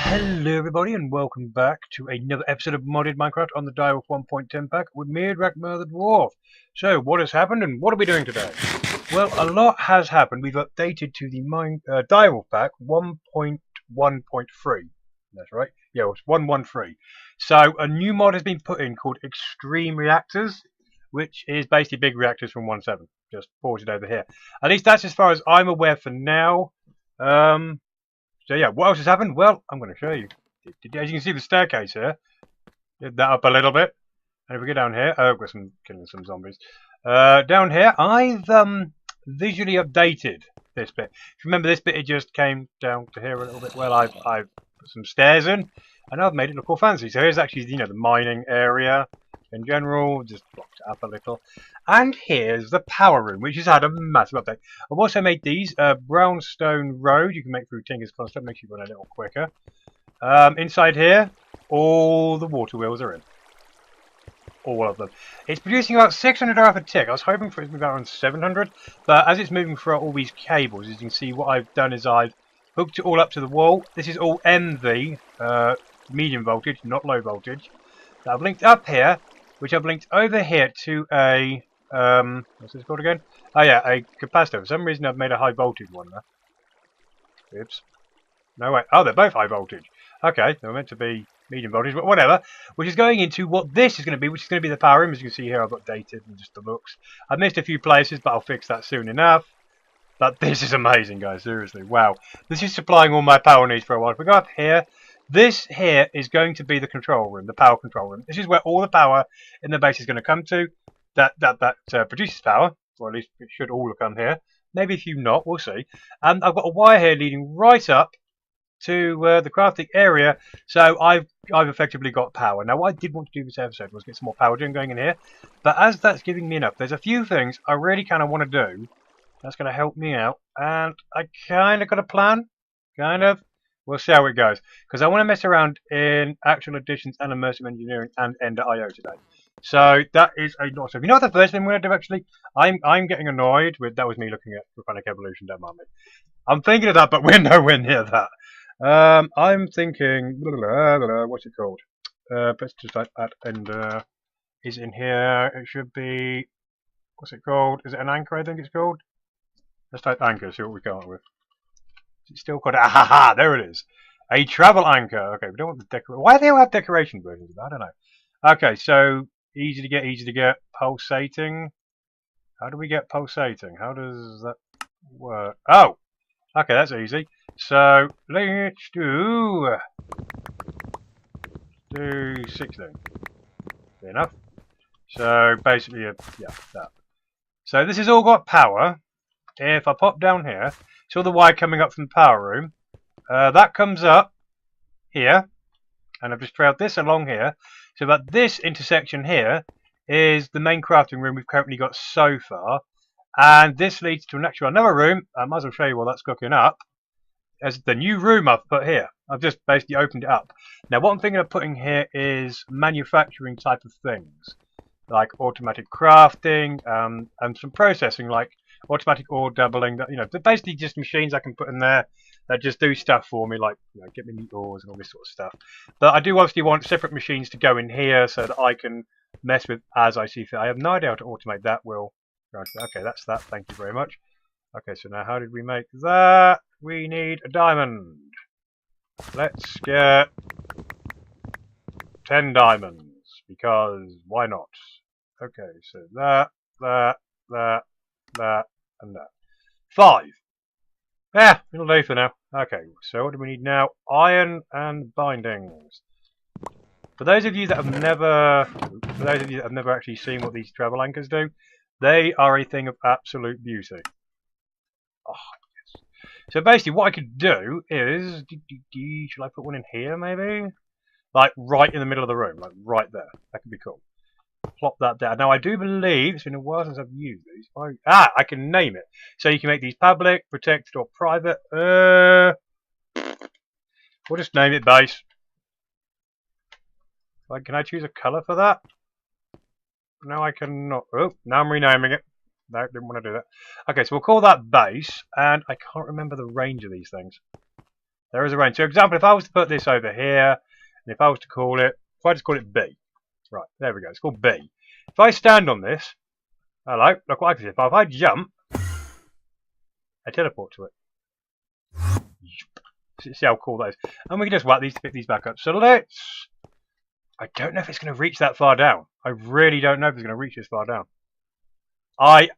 Hello everybody and welcome back to another episode of Modded Minecraft on the Direwolf 1.10 pack with me, Drakmar the Dwarf. So what has happened and what are we doing today? Well, a lot has happened. We've updated to the Direwolf pack 1.1.3. That's right. Yeah, it's 1.1.3. So a new mod has been put in called Extreme Reactors, which is basically big reactors from 1.7. Just ported over here. At least that's as far as I'm aware for now. So yeah, what else has happened? Well, I'm going to show you. As you can see the staircase here. Did that up a little bit. And if we go down here, oh, we've got some killing some zombies. Down here, I've visually updated this bit. If you remember this bit, it just came down to here a little bit. Well, I've put some stairs in, and I've made it look all fancy. So here's actually, the mining area in general. Just blocked it up a little. And here's the power room, which has had a massive update. I've also made these brownstone road you can make through Tinker's Construct, makes you run a little quicker. Inside here, all the water wheels are in. All of them. It's producing about 600 hours a tick. I was hoping for it to be around 700, but as it's moving through all these cables, as you can see, what I've done is I've hooked it all up to the wall. This is all MV, medium voltage, not low voltage. So I've linked up here, which I've linked over here to a what's this called again? Oh yeah, a capacitor. For some reason I've made a high voltage one there. Oops. No wait. Oh, they're both high voltage. Okay, they're meant to be medium voltage, but whatever. Which is going into what this is going to be, which is going to be the power room. As you can see here, I've updated and just the looks. I've missed a few places, but I'll fix that soon enough. But this is amazing, guys. Seriously, wow. This is supplying all my power needs for a while. If we go up here, this here is going to be the control room, the power control room. This is where all the power in the base is going to come to. That produces power, or at least it should all come here. Maybe a few not, we'll see. And I've got a wire here leading right up to the crafting area, so I've effectively got power. Now, what I did want to do this episode was get some more power gen going in here, but as that's giving me enough, there's a few things I really kind of want to do that's going to help me out, and I kind of got a plan, kind of. We'll see how it goes, because I want to mess around in actual additions and immersive engineering and Ender.io today. So that is a lot. So you know what the first thing I'm going to do actually? I'm getting annoyed with, that was me looking at Volcanic Evolution, don't mind me. I'm thinking of that, but we're nowhere near that. I'm thinking, what's it called? Let's just type at Ender is in here. It should be, what's it called? Is it an anchor? I think it's called. Let's type anchor, see what we come up with. Is it still called? Ahaha, there it is. A travel anchor. Okay, we don't want the decoration. Why do they all have decoration versions of that? I don't know. Okay, so easy to get. Pulsating. How do we get pulsating? How does that work? Oh, okay, that's easy. So let's do 16. Fair enough. So basically, yeah, that. So this has all got power. If I pop down here, see all the wire coming up from the power room. That comes up here, and I've just trailed this along here. So that this intersection here is the main crafting room we've currently got so far, and this leads to another room. I might as well show you while that's cooking up. As the new room I've put here. I've just basically opened it up. Now what I'm thinking of putting here is manufacturing type of things, like automatic crafting, and some processing, like automatic ore doubling. That they're basically just machines I can put in there that just do stuff for me, like get me neat ores and all this sort of stuff. But I do obviously want separate machines to go in here so that I can mess with as I see fit. I have no idea how to automate that. Okay, that's that. Thank you very much. Okay, so now how did we make that? We need a diamond. Let's get 10 diamonds, because why not? Okay, so that, and that. 5. Yeah, it'll do for now. Okay, so what do we need now? Iron and bindings. For those of you that have never actually seen what these travel anchors do, they are a thing of absolute beauty. Oh, yes. So basically what I could do is, shall I put one in here maybe? Like right in the middle of the room, like right there. That could be cool. Plop that down. Now I do believe, it's been a while since I've used these. I can name it. So you can make these public, protected or private. We'll just name it base. Like, can I choose a colour for that? No, I cannot. Oh, now I'm renaming it. No, didn't want to do that. Okay, so we'll call that base, and I can't remember the range of these things. There is a range. So, for example, if I was to put this over here, and if I was to call it, if I just call it B, right, there we go. It's called B. If I stand on this, hello, look what I can see. If I jump, I teleport to it. See how cool that is. And we can just whack these to pick these back up. So let's... I don't know if it's going to reach that far down. I really don't know if it's going to reach this far down. I,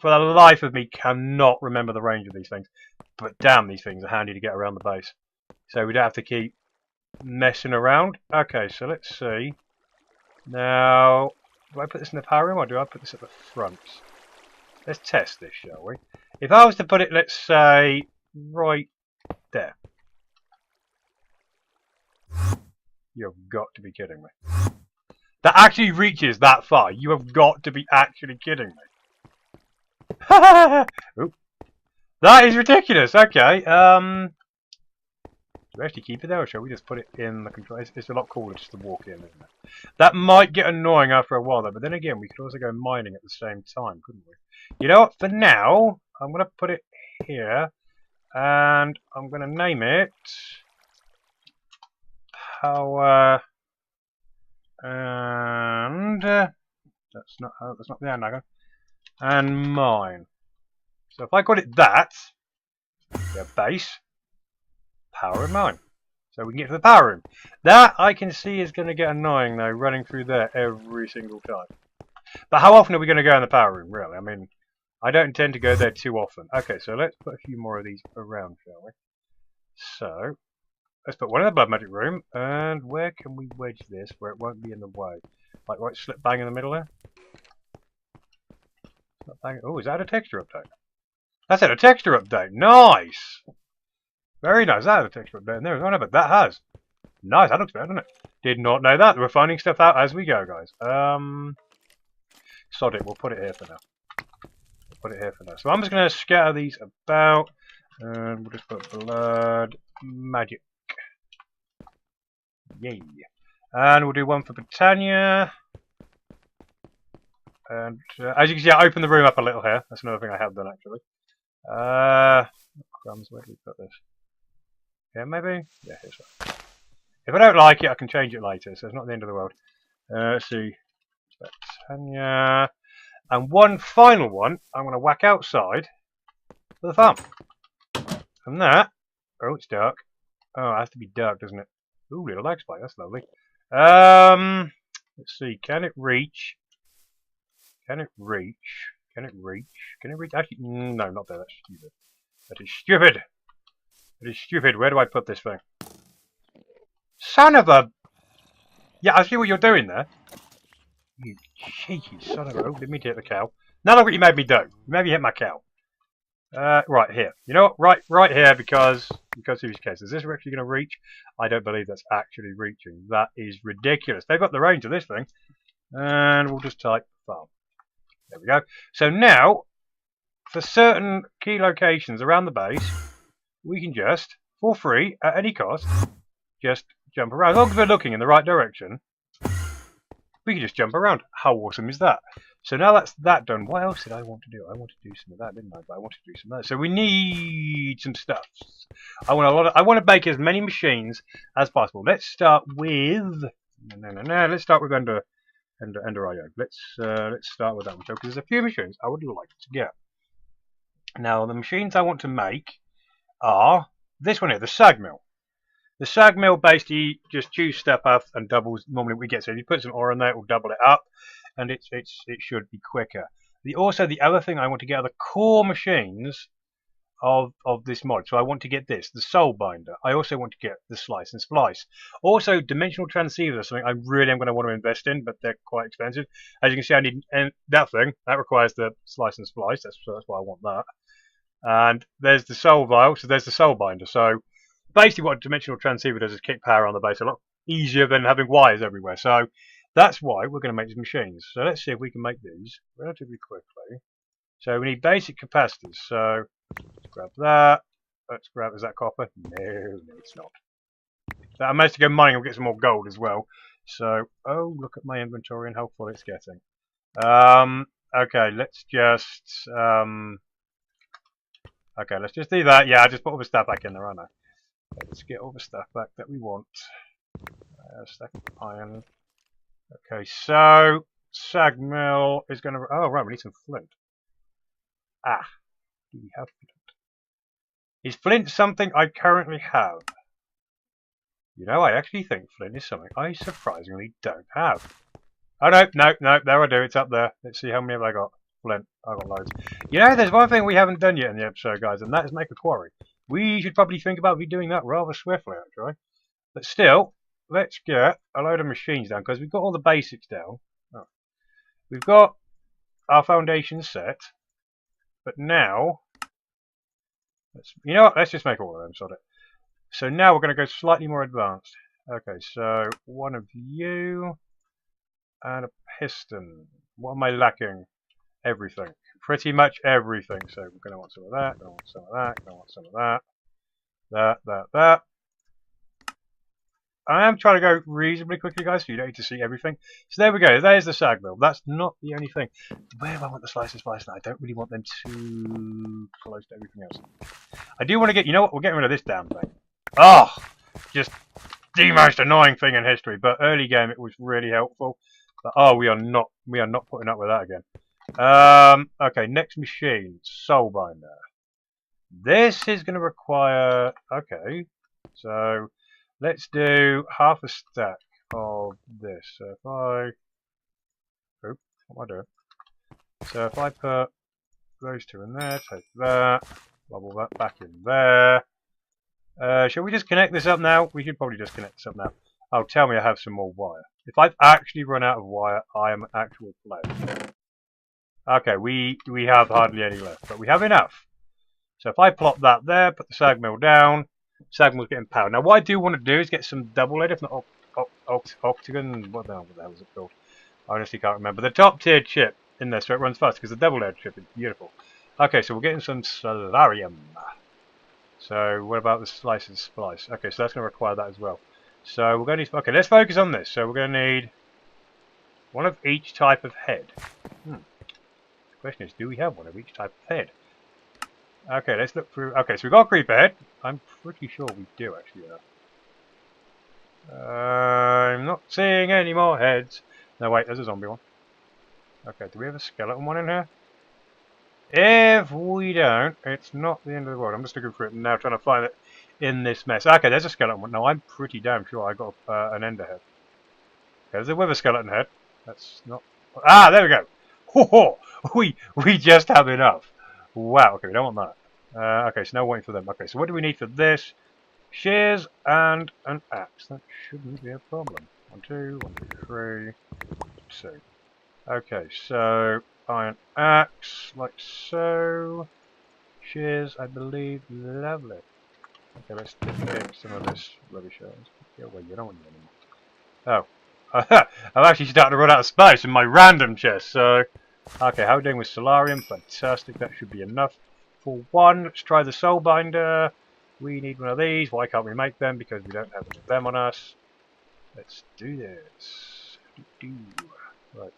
for the life of me, cannot remember the range of these things. But damn, these things are handy to get around the base. So we don't have to keep messing around. Okay, so let's see. Now, do I put this in the power room or do I put this at the front? Let's test this, shall we? If I was to put it, let's say, right there. You've got to be kidding me. That actually reaches that far. You have got to be actually kidding me. Oop. That is ridiculous. Okay. Do we actually keep it there or shall we just put it in the control? It's a lot cooler just to walk in, isn't it? That might get annoying after a while though, but then again, we could also go mining at the same time, couldn't we? You know what? For now, I'm going to put it here and I'm going to name it power and that's not the end, and mine. So if I call it that, base, power and mine. So we can get to the power room. That I can see is going to get annoying though, running through there every single time. But how often are we going to go in the power room, really? I mean, I don't intend to go there too often. Okay, so let's put a few more of these around, shall we? So, let's put one in the blood magic room, and where can we wedge this where it won't be in the way? Like right slip bang in the middle there? Oh, is that a texture update? That's a texture update. Nice! Very nice. That has a texture update in there as well, but that has. Nice, that looks better, doesn't it? Did not know that. We're finding stuff out as we go, guys. Sod it, we'll put it here for now. So I'm just going to scatter these about, and we'll just put blood magic. Yay. And we'll do one for Britannia. And as you can see, I opened the room up a little here. That's another thing I have done, actually. Crumbs, where do we put this? Yeah, maybe? Yeah, here's one. If I don't like it, I can change it later, so it's not the end of the world. Let's see. Britannia. And one final one, I'm going to whack outside for the farm. And that, oh, it's dark. Oh, it has to be dark, doesn't it? Ooh, little lag spike, that's lovely. Let's see, can it reach? Can it reach? Actually, no, not there, that's stupid. That is stupid. Where do I put this thing? Son of a... Yeah, I see what you're doing there. You cheeky son of a... Oh, didn't mean to hit the cow. Now look what you made me do. You made me hit my cow. Right here. You know what? Right here, because whose case? Is this actually going to reach? I don't believe that's actually reaching. That is ridiculous. They've got the range of this thing. And we'll just type farm. There we go. So now, for certain key locations around the base, we can just, for free, at any cost, just jump around. As long as we're looking in the right direction, we can just jump around. How awesome is that? So now that's that done. What else did I want to do? I wanted to do some of that, didn't I? But I wanted to do some of that. So we need some stuff. I want to make as many machines as possible. Let's start with Let's start with Ender IO. Let's start with that one. So because there's a few machines I would like to get. Now the machines I want to make are this one here, the sag mill. The sag mill basically just chews stuff up and doubles normally what we get. So if you put some ore in there, it will double it up, and it should be quicker. The other thing I want to get are the core machines of this mod. So I want to get this, the soul binder. I also want to get the slice and splice. Also, dimensional transceivers are something I really am going to want to invest in, but they're quite expensive. As you can see, I need that thing. That requires the slice and splice. That's why I want that. And there's the soul vial. So there's the soul binder. So basically what a dimensional transceiver does is kick power on the base a lot easier than having wires everywhere. So that's why we're going to make these machines. So let's see if we can make these relatively quickly. So we need basic capacitors. So let's grab that. Let's grab, is that copper? No, it's not. So I managed to go mining and get some more gold as well. So, oh, look at my inventory and how full it's getting. Okay, let's just do that. Yeah, I just put all the stuff back in there, aren't I? Let's get all the stuff back that we want. Stack of iron. Okay, so sag mill is going to... Oh, right, we need some flint. Ah, do we have flint? Is flint something I currently have? You know, I actually think flint is something I surprisingly don't have. Oh, no, there I do. It's up there. Let's see how many have I got. Flint. I've got loads. You know, there's one thing we haven't done yet in the episode, guys, and that is make a quarry. We should probably think about doing that rather swiftly, actually. But still, let's get a load of machines down, because we've got all the basics down. Oh. We've got our foundation set, but now... you know what? Let's just make all of them, sort of. So now we're going to go slightly more advanced. Okay, so one of you and a piston. What am I lacking? Everything. Pretty much everything. So we're going to want some of that, going to want some of that, going to want some of that. That. I am trying to go reasonably quickly, guys, so you don't need to see everything. So there we go. There's the sag mill. That's not the only thing. Where do I want the slice and splice now? I don't really want them too close to everything else. I do want to get... You know what? We're getting rid of this damn thing. Oh, just the most annoying thing in history. But early game, it was really helpful. But oh, we are not putting up with that again. Okay, next machine, soul binder. This is going to require. Okay, so let's do half a stack of this. So if I, what am I doing? So if I put those two in there, take that, bubble that back in there. Shall we just connect this up now? We should probably just connect this up now. Oh, tell me I have some more wire. If I've actually run out of wire, I am an actual player. Okay, we have hardly any left, but we have enough. So if I plop that there, put the sag mill down, sag mill's getting powered. Now what I do want to do is get some double lead, if not octagon, what the hell is it called? I honestly can't remember. The top tier chip in there so it runs fast, because the double lead chip is beautiful. Okay, so we're getting some solarium. So what about the slice and splice? Okay, so that's going to require that as well. So we're going to need... Okay, let's focus on this. So we're going to need one of each type of head. The question is, do we have one of each type of head? Okay, let's look through... Okay, so we've got a creeper head. I'm pretty sure we do, actually. I'm not seeing any more heads. No, wait, there's a zombie one. Okay, do we have a skeleton one in here? If we don't, it's not the end of the world. I'm just looking for it now, trying to find it in this mess. Okay, there's a skeleton one. No, I'm pretty damn sure I got an ender head. Okay, there's a wither skeleton head. That's not... Ah, there we go. Ho, we just have enough. Wow, okay, we don't want that. Okay, so now we're waiting for them. Okay, so what do we need for this? Shears and an axe. That shouldn't be a problem. 1, 2, 1, 2, 3, 2. Okay, so iron axe, like so. Shears, I believe. Lovely. Okay, let's take some of this rubbish out. Yeah, well, you don't want it anymore. Oh. I'm actually starting to run out of space in my random chest, so... Okay, how are we doing with solarium? Fantastic, that should be enough for one. Let's try the soul binder. We need one of these. Why can't we make them? Because we don't have them on us. Let's do this. Right.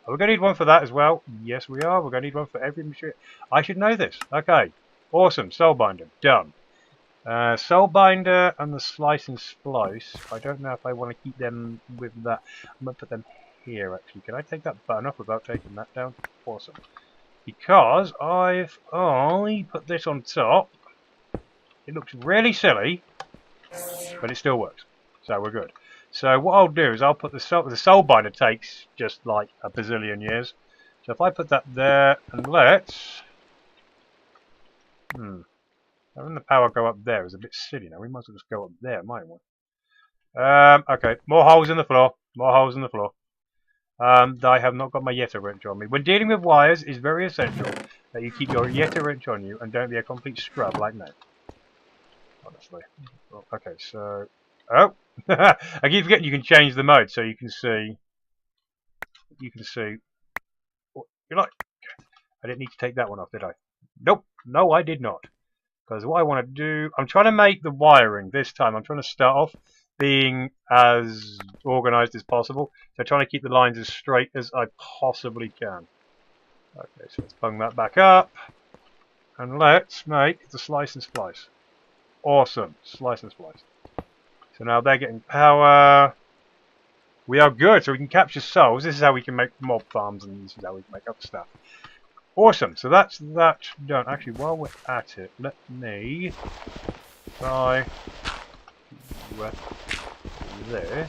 Are we going to need one for that as well? Yes, we are. We're going to need one for every machine. I should know this. Okay. Awesome. Soul binder. Done. Soul binder and the slice and splice. I don't know if I want to keep them with that. I'm going to put them here, actually. Can I take that button off without taking that down? Awesome. Because I put this on top. It looks really silly, but it still works. So we're good. So what I'll do is I'll put the soul binder takes just like a bazillion years. So if I put that there and let's... Having the power go up there is a bit silly now. We might as well just go up there, mightn't we? Okay, more holes in the floor. More holes in the floor. I have not got my Yeta wrench on me. When dealing with wires, it's very essential that you keep your Yeta wrench on you and don't be a complete scrub like me. Honestly. Okay, so... Oh! I keep forgetting you can change the mode so you can see... what you like. I didn't need to take that one off, did I? Nope. No, I did not. Because what I want to do... I'm trying to make the wiring this time. I'm trying to start off being as organised as possible. So trying to keep the lines as straight as I possibly can. Okay, so let's bung that back up. And let's make the slice and splice. Awesome. Slice and splice. So now they're getting power. We are good, so we can capture souls. This is how we can make mob farms, and this is how we can make other stuff. Awesome, so that's that done. Actually, while we're at it, let me try this.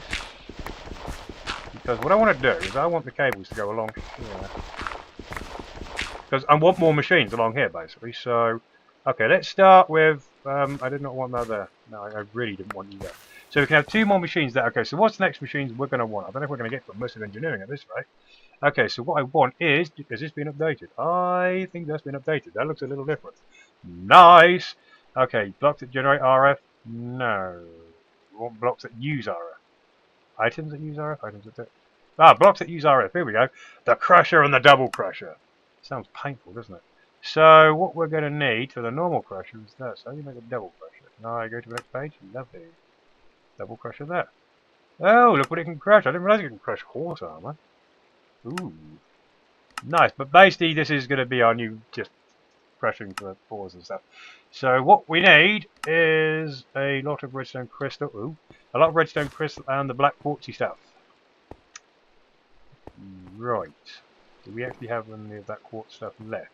Because what I want to do is I want the cables to go along here. Because I want more machines along here, basically. So, okay, let's start with... I did not want that there. No, I really didn't want you there. So we can have 2 more machines there. Okay, so what's the next machines we're going to want? I don't know if we're going to get to most of engineering at this rate. Okay, so what I want is... Has this been updated? I think that's been updated. That looks a little different. Nice! Okay, blocks that generate RF? No. We want blocks that use RF. Items that use RF? Items that... blocks that use RF. Here we go. The crusher and the double crusher. Sounds painful, doesn't it? So, what we're going to need for the normal crusher is that. So, how do you make a double crusher? Now I go to the next page. Lovely. Double crusher there. Oh, look what it can crush. I didn't realise it can crush horse armour. Ooh. Nice. But basically, this is going to be our new just crushing for paws and stuff. So, what we need is a lot of redstone crystal. Ooh. A lot of redstone crystal and the black quartzy stuff. Right. Do we actually have any of that quartz stuff left?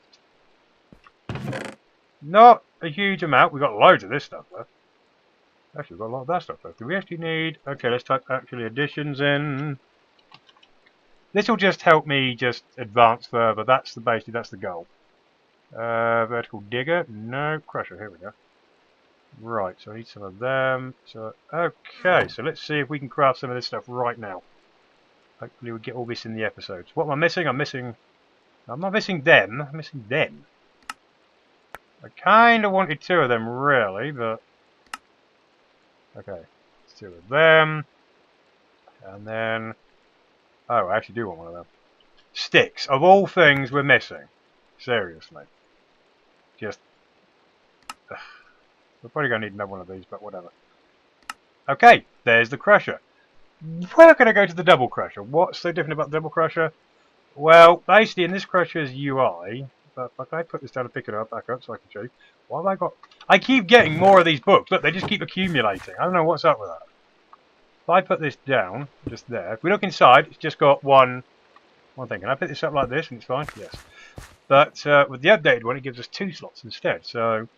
Not a huge amount. We've got loads of this stuff left. Actually, we've got a lot of that stuff left. Do we actually need... Okay, let's type actually additions in. This will just help me just advance further. That's the basically that's the goal. Vertical digger. No. Crusher. Here we go. Right, so I need some of them. So okay, so let's see if we can craft some of this stuff right now. Hopefully we'll get all this in the episodes. What am I missing? I'm not missing them. I'm missing them. I kind of wanted 2 of them, really, but... Okay, it's 2 of them. And then... Oh, I actually do want one of them. Sticks. Of all things we're missing. Seriously. Just... We're probably going to need another one of these, but whatever. Okay, there's the crusher. We're going to go to the double crusher. What's so different about the double crusher? Well, basically in this crusher's UI, but if I put this down and pick it up, back up so I can show you. What have I got? I keep getting more of these books. Look, they just keep accumulating. I don't know what's up with that. If I put this down, just there, if we look inside, it's just got one thing. Can I pick this up like this and it's fine? Yes. But with the updated one, it gives us 2 slots instead. So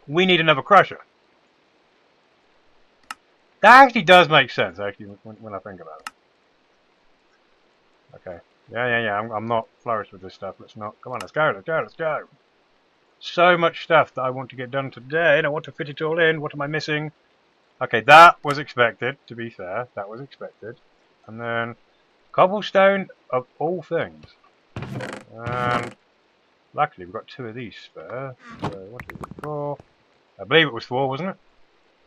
we need another crusher. That actually does make sense, actually, when I think about it. Okay. Yeah. I'm not flourished with this stuff. Let's not. Come on, let's go. So much stuff that I want to get done today, and I want to fit it all in. What am I missing? Okay, that was expected, to be fair. That was expected. And then, cobblestone of all things. And, luckily, we've got 2 of these spare. So, 1, 2, 3, 4. I believe it was 4, wasn't it?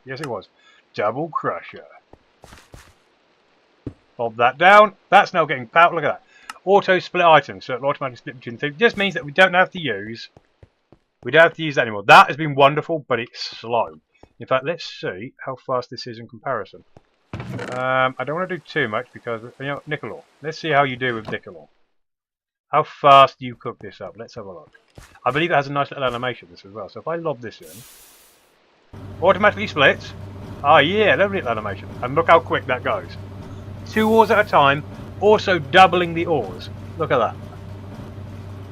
Yes, it was. Double crusher. Bob that down. That's now getting power. Look at that. Auto split items. So it'll automatically split between 2. Just means that we don't have to use. We don't have to use that anymore. That has been wonderful, but it's slow. In fact, let's see how fast this is in comparison. I don't want to do too much because, you know, nickel ore. Let's see how you do with nickel ore. How fast do you cook this up? Let's have a look. I believe it has a nice little animation, this as well. So if I lob this in, automatically splits. Ah, yeah, lovely little animation. And look how quick that goes. 2 ores at a time, also doubling the ores. Look at that.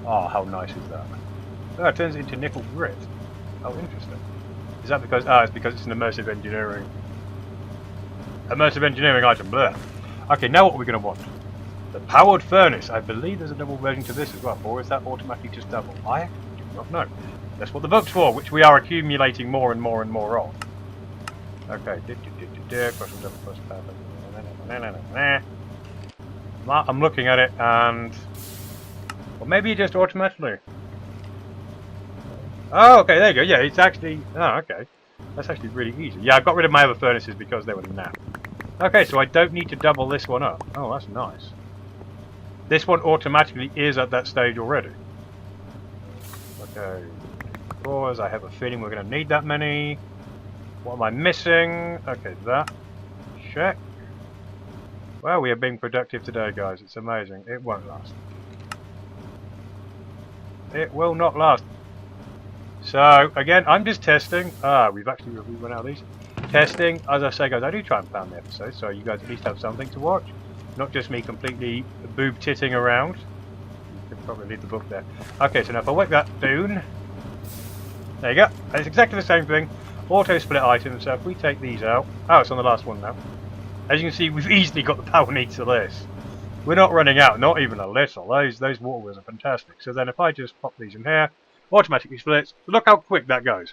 Oh, how nice is that? Oh, it turns it into nickel grit. Oh, interesting. Is that because... Ah, it's because it's an immersive engineering... Immersive engineering item. Blah. Okay, now what are we going to want? The powered furnace. I believe there's a double version to this as well. Or is that automatically just double? I do not know. That's what the book's for, which we are accumulating more and more and more of. Okay. I'm looking at it and... Well, maybe it just automatically... Oh, okay, there you go. Yeah, it's actually... Oh, okay. That's actually really easy. Yeah, I got rid of my other furnaces because they were napped. Okay, so I don't need to double this one up. Oh, that's nice. This one automatically is at that stage already. Okay. Cores, I have a feeling we're going to need that many. What am I missing? Okay, that. Check. Well, we are being productive today, guys. It's amazing. It won't last. It will not last. So again, I'm just testing. We've actually run out of these. Testing, as I say, guys, I do try and plan the episodes, so you guys at least have something to watch, not just me completely boob titting around. You could probably leave the book there. Okay, so now if I work that down, there you go. It's exactly the same thing. Auto split items. So if we take these out, oh, it's on the last one now. As you can see, we've easily got the power needs to this. We're not running out, not even a little. Those water wheels are fantastic. So then if I just pop these in here, automatically splits. Look how quick that goes.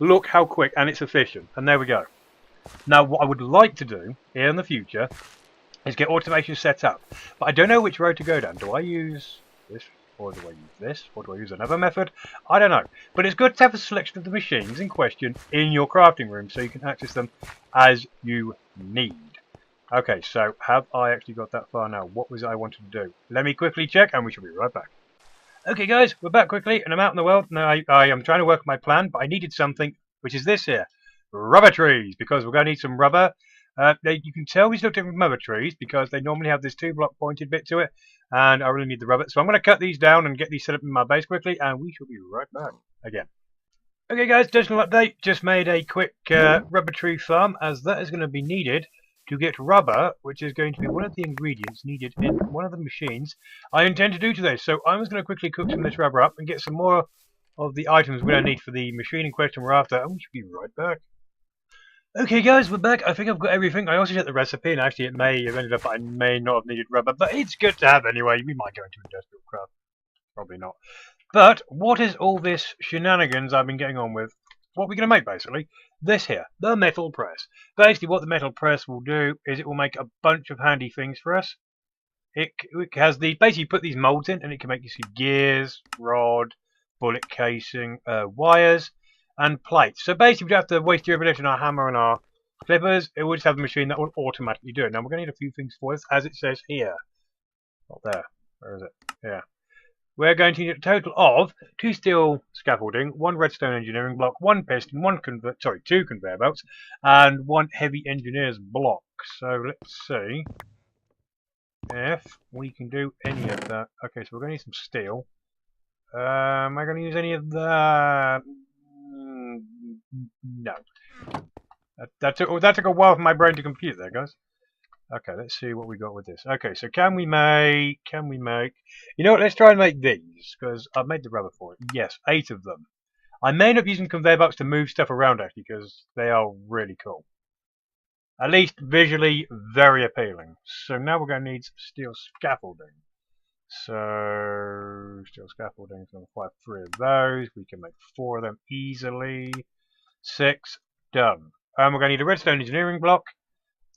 Look how quick, and it's efficient. And there we go. Now, what I would like to do here in the future is get automation set up. But I don't know which road to go down. Do I use this, or do I use this, or do I use another method? I don't know. But it's good to have a selection of the machines in question in your crafting room so you can access them as you need. Okay, so have I actually got that far now? What was it I wanted to do? Let me quickly check, and we shall be right back. Okay, guys, we're back quickly, and I'm out in the world. Now, I am trying to work my plan, but I needed something, which is this here. Rubber trees, because we're going to need some rubber. You can tell these look different from other trees, because they normally have this 2-block pointed bit to it, and I really need the rubber. So I'm going to cut these down and get these set up in my base quickly, and we shall be right back again. Okay, guys, additional update. Just made a quick rubber tree farm, as that is going to be needed to get rubber, which is going to be one of the ingredients needed in one of the machines I intend to do today. So I'm just going to quickly cook some of this rubber up and get some more of the items we're going to need for the machine in question we're after, and we should be right back. Okay, guys, we're back. I think I've got everything. I also checked the recipe, and actually it may have ended up I may not have needed rubber, but it's good to have anyway. We might go into industrial craft. Probably not. But what is all this shenanigans I've been getting on with? What we're going to make, basically, this here, the metal press. Basically, what the metal press will do is it will make a bunch of handy things for us. It has the basically put these molds in, and it can make you see gears, rod, bullet casing, wires, and plates. So basically, we don't have to waste your ability on our hammer and our clippers. It will just have a machine that will automatically do it. Now we're going to need a few things for this, as it says here. Not there. Where is it? Yeah. We're going to need a total of 2 steel scaffolding, 1 redstone engineering block, 1 piston, 2 conveyor belts, and 1 heavy engineer's block. So let's see if we can do any of that. Okay, so we're going to need some steel. Am I going to use any of that? No. That took a while for my brain to compute there, guys. Okay, let's see what we got with this. Okay, so can we make, you know what, let's try and make these, because I've made the rubber for it. Yes, 8 of them. I may end up using conveyor belts to move stuff around, actually, because they are really cool. At least visually very appealing. So now we're going to need steel scaffolding. So, steel scaffolding, so we'll fire 3 of those. We can make 4 of them easily. 6, done. And we're going to need a redstone engineering block.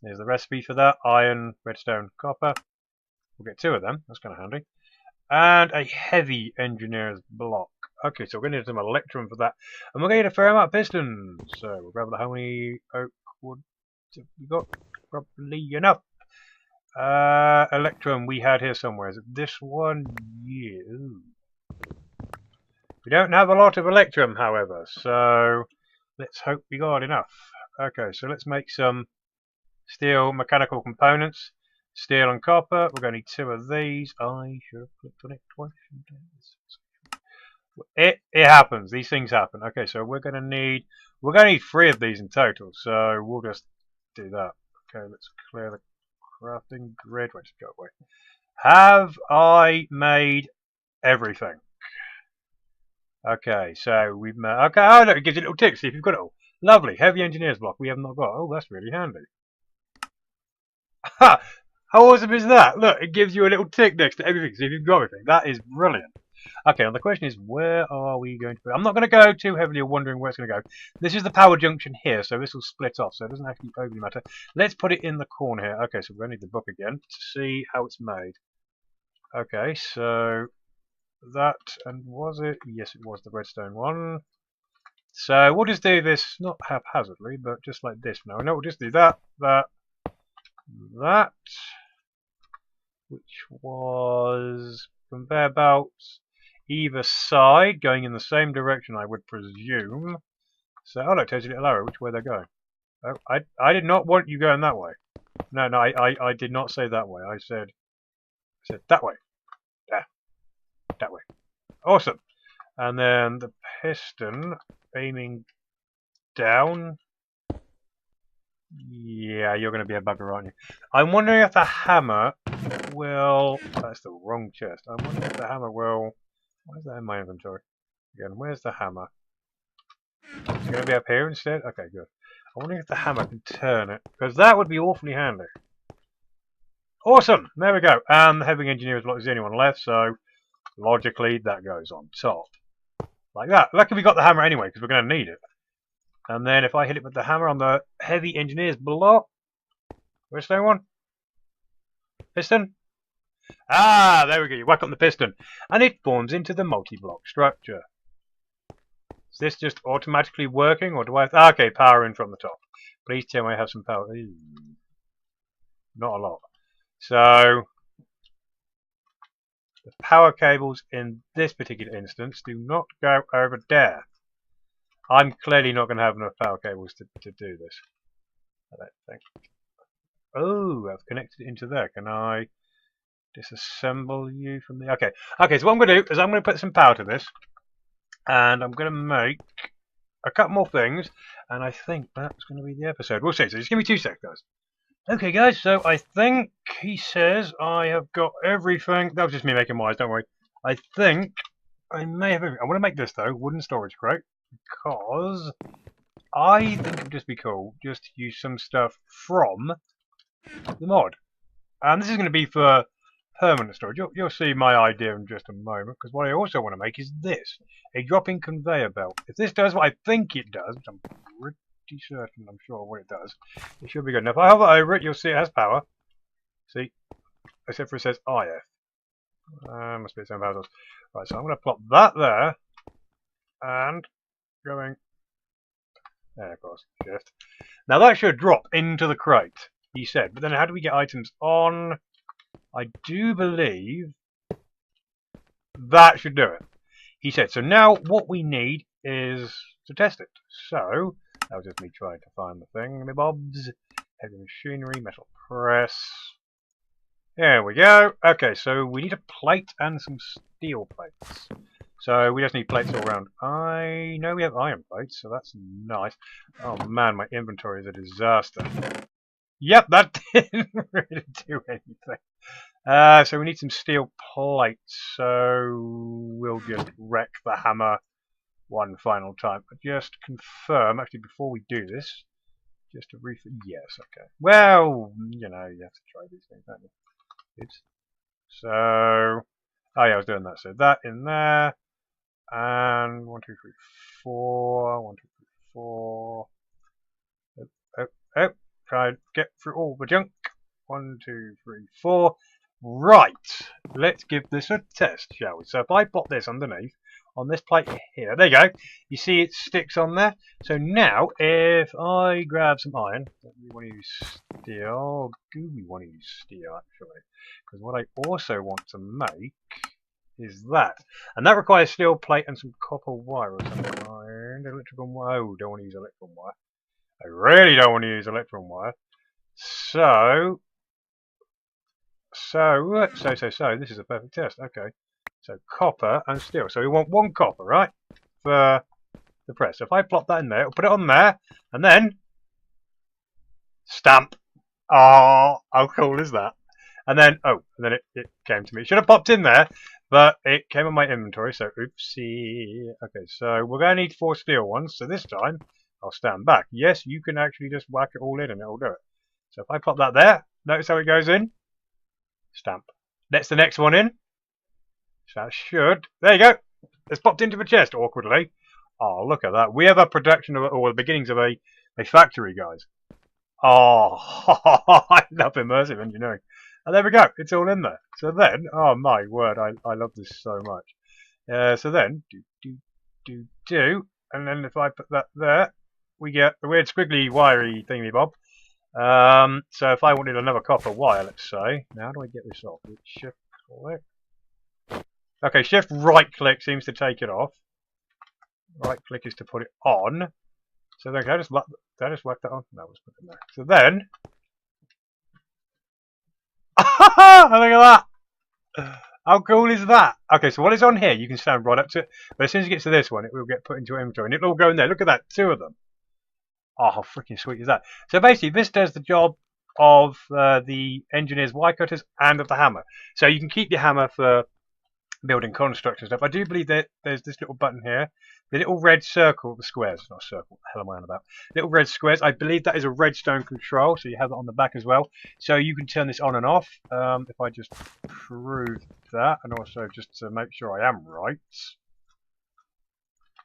There's the recipe for that. Iron, redstone, copper. We'll get 2 of them. That's kind of handy. And a heavy engineer's block. Okay, so we're going to need some electrum for that. And we're going to need a fair amount of pistons. So we'll grab how many oak wood have we got? Probably enough. Electrum we had here somewhere. Is it this one? Yeah. We don't have a lot of electrum, however. So let's hope we got enough. Okay, so let's make some steel mechanical components, steel and copper. We're going to need 2 of these. I should have clicked on it twice. It happens. These things happen. Okay, so we're going to need 3 of these in total. So we'll just do that. Okay, let's clear the crafting grid. Wait, go away. Have I made everything? Okay, so we've made. Okay, oh look, it gives you a little tick. See if you've got it all. Lovely. Heavy engineer's block. We have not got. Oh, that's really handy. Ha! How awesome is that? Look, it gives you a little tick next to everything, so if you've got everything. That is brilliant. Okay, now the question is, where are we going to put it? I'm not going to go too heavily wondering where it's going to go. This is the power junction here, so this will split off, so it doesn't actually overly matter. Let's put it in the corner here. Okay, so we're going to need the book again to see how it's made. Okay, so that, and was it? Yes, it was the redstone one. So we'll just do this, not haphazardly, but just like this for now. No, we'll just do that, that, which was conveyor belts either side, going in the same direction, I would presume. So, oh look, there's a little arrow. Which way they're going? Oh, I did not want you going that way. No, I did not say that way. I said that way. There, that way. Awesome. And then the piston aiming down. Yeah, you're going to be a bugger, aren't you? I'm wondering if the hammer will... That's the wrong chest. I'm wondering if the hammer will... Why is that in my inventory? Again, where's the hammer? It's going to be up here instead? Okay, good. I'm wondering if the hammer can turn it, because that would be awfully handy. Awesome! There we go. And the heavy engineer is the only one left, so logically that goes on top. Like that. Luckily we got the hammer anyway, because we're going to need it. And then if I hit it with the hammer on the heavy engineer's block... Where's that one? Piston? Ah, there we go. You whack on the piston. And it forms into the multi-block structure. Is this just automatically working, or do I... okay, power in from the top. Please tell me I have some power. Ooh, not a lot. So, the power cables in this particular instance do not go over there. I'm clearly not going to have enough power cables to do this. I don't think. Oh, I've connected it into there. Can I disassemble you from the... Okay, so what I'm going to do is I'm going to put some power to this. And I'm going to make a couple more things. And I think that's going to be the episode. We'll see. So just give me 2 seconds, guys. Okay, guys, so I think he says I have got everything. That was just me making wise, don't worry. I think I may have everything. I want to make this, though, wooden storage crate, because I think it would just be cool just to use some stuff from the mod. And this is going to be for permanent storage. You'll see my idea in just a moment, because what I also want to make is this, a dropping conveyor belt. If this does what I think it does, which I'm pretty certain, I'm sure what it does, it should be good. Now if I hover over it, you'll see it has power. See? Except for it says IF. Must be its own power source. Right, so I'm going to plop that there, and going there, of course, shift. Now that should drop into the crate, he said, but then how do we get items on? I do believe that should do it, he said. So now what we need is to test it. So that was just me trying to find the thing. My bobs, heavy machinery, metal press. There we go. Okay, so we need a plate and some steel plates. So we just need plates all around. I know we have iron plates, so that's nice. Oh man, my inventory is a disaster. Yep, that didn't really do anything. So we need some steel plates, so we'll just wreck the hammer one final time. But just confirm, actually, before we do this, just to yes, okay. Well, you know, you have to try these things, don't you? Oops. So, oh yeah, I was doing that. So that in there, and 1, 2, 3, 4. 1, 2, 3, 4. Oh. Try and get through all the junk. 1, 2, 3, 4. Right, let's give this a test, shall we? So if I pop this underneath on this plate here, there you go. You see it sticks on there. So now, if I grab some iron, don't we want to use steel? Do we want to use steel actually? Because what I also want to make is that, and that requires steel plate and some copper wire or something. And electrical wire. Oh, don't want to use electrical wire. I really don't want to use electron wire. So, this is a perfect test. Okay. So, copper and steel. So, we want 1 copper, right? For the press. So, if I plop that in there, I'll put it on there, and then stamp. Oh, how cool is that? And then, it came to me. It should have popped in there, but it came in my inventory, so oopsie. Okay, so we're going to need 4 steel ones. So, this time, I'll stand back. Yes, you can actually just whack it all in and it'll do it. So if I pop that there, notice how it goes in. Stamp. Let's the next one in. So that should. There you go. It's popped into the chest awkwardly. Oh, look at that. We have a production of, or the beginnings of a factory, guys. Oh, I love immersive engineering. And there we go. It's all in there. So then, oh my word, I love this so much. So then, do. And then if I put that there, we get the weird squiggly wiry thingy bob. So if I wanted another copper wire, let's say, now how do I get this off? Shift click. Okay, shift right click seems to take it off. Right click is to put it on. So then can I just whack that on? No, let's put it there. So then, look at that. How cool is that? Okay, so what is on here, you can stand right up to it. But as soon as you get to this one, it will get put into your inventory. And it'll all go in there. Look at that, 2 of them. Oh, how freaking sweet is that? So basically, this does the job of the engineer's wire cutters and of the hammer. So you can keep your hammer for building constructs and stuff. I do believe that there's this little button here. The little red circle, the squares, not circle, what the hell am I on about? Little red squares, I believe that is a redstone control, so you have that on the back as well. So you can turn this on and off. If I just prove that, and also just to make sure I am right.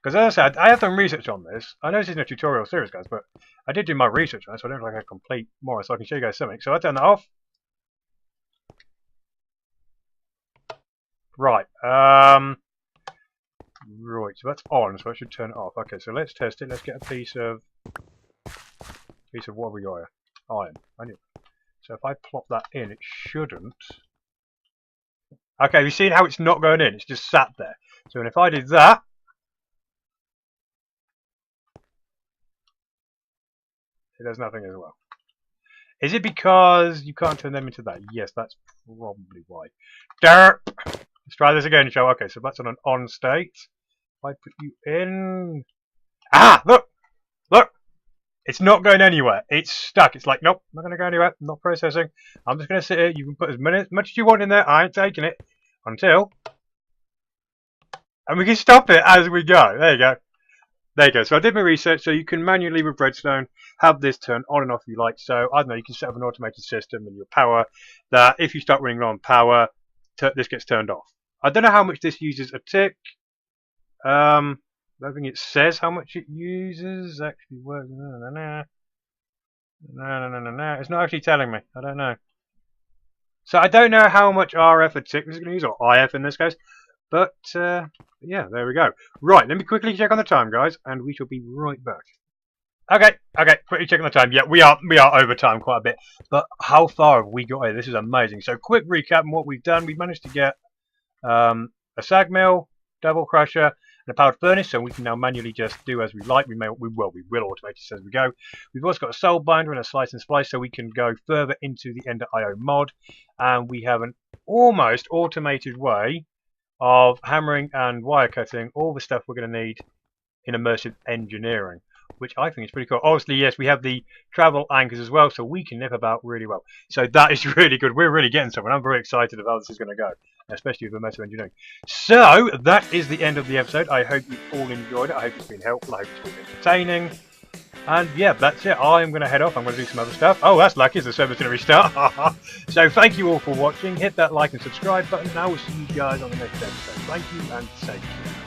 Because as I said, I have done research on this. I know this isn't a tutorial series, guys, but I did do my research on it, so I don't look like a complete moron, so I can show you guys something. So I turn that off. Right. Right, so that's on, so I should turn it off. Okay, so let's test it. Let's get a piece of what have we got here? Iron. So if I plop that in, it shouldn't. Okay, you've seen how it's not going in. It's just sat there. So if I did that, it does nothing as well. Is it because you can't turn them into that? Yes, that's probably why. Derp! Let's try this again, Joe. Okay, so that's on an on state. If I put you in... Ah! Look! Look! It's not going anywhere. It's stuck. It's like, nope, not going to go anywhere. I'm not processing. I'm just going to sit here. You can put as much as you want in there. I ain't taking it. Until... And we can stop it as we go. There you go. There you go. So I did my research. So you can manually, with redstone, have this turn on and off if you like. So, I don't know, you can set up an automated system in your power that if you start running low on power, this gets turned off. I don't know how much this uses a tick. I don't think it says how much it uses. Actually works. No. It's not actually telling me. I don't know. So I don't know how much RF a tick is going to use, or IF in this case. But yeah, there we go. Right, let me quickly check on the time, guys, and we shall be right back. Okay, quickly checking the time. Yeah, we are over time quite a bit. But how far have we got here? This is amazing. So quick recap on what we've done. We've managed to get a sag mill, double crusher, and a powered furnace, so we can now manually just do as we like. We will automate it as we go. We've also got a soul binder and a slice and splice, so we can go further into the Ender IO mod. And we have an almost automated way of hammering and wire cutting all the stuff we're going to need in immersive engineering, which I think is pretty cool. Obviously, yes, we have the travel anchors as well, so we can nip about really well. So that is really good. We're really getting somewhere. I'm very excited about how this is going to go, especially with immersive engineering. So that is the end of the episode. I hope you all enjoyed it. I hope it's been helpful. I hope it's been entertaining. And yeah, that's it. I'm going to head off. I'm going to do some other stuff. Oh, that's lucky. The server's going to restart. So thank you all for watching. Hit that like and subscribe button. And I will see you guys on the next episode. Thank you and take care.